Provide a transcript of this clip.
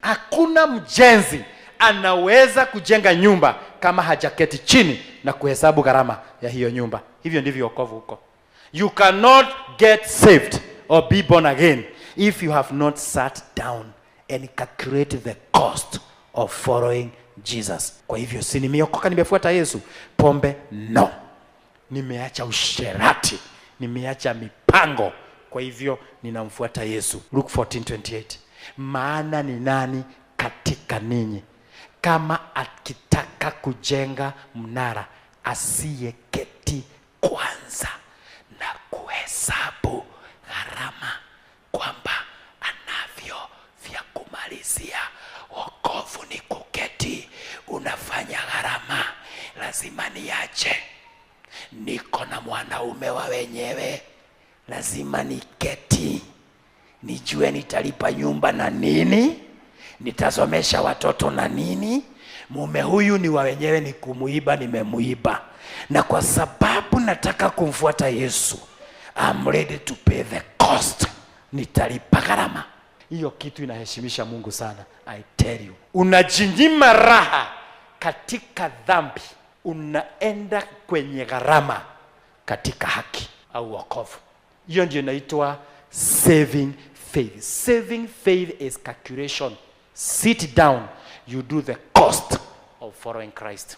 Hakuna mjenzi anaweza kujenga nyumba kama hajaketi chini na kuhesabu gharama ya hiyo nyumba. Hivyo ndivyo wokovu huko. You cannot get saved or be born again if you have not sat down and calculate the cost of following Jesus. Kwa hivyo si nimeokoka nimefuata Yesu, pombe no. Nimeacha usherati, nimeacha mipango, kwa hivyo ninamfuata Yesu. Luke 14:28. Maana ni nani katika ninyi kama akitaka kujenga mnara asiyeketi kwanza na kuhesabu gharama kwamba anavyo vya kumalizia? Wokovu ni kuketi, unafanya gharama, lazima niache, niko na mwanaume wa wenyewe, lazima niketi, nijue nitalipa nyumba na nini, nitasomesha watoto na nini, mume huyu ni wa wenyewe, ni kumuiba, nimemuiba, na kwa sababu nataka kumfuata Yesu, I'm ready to pay the cost, nitalipa gharama. Hiyo kitu inaheshimisha Mungu sana. I tell you, unajinyima raha katika dhambi, unaenda kwenye gharama katika haki au wokovu. Hiyo ndio inaitwa saving faith. Saving faith is calculation. Sit down, you do the cost of following Christ.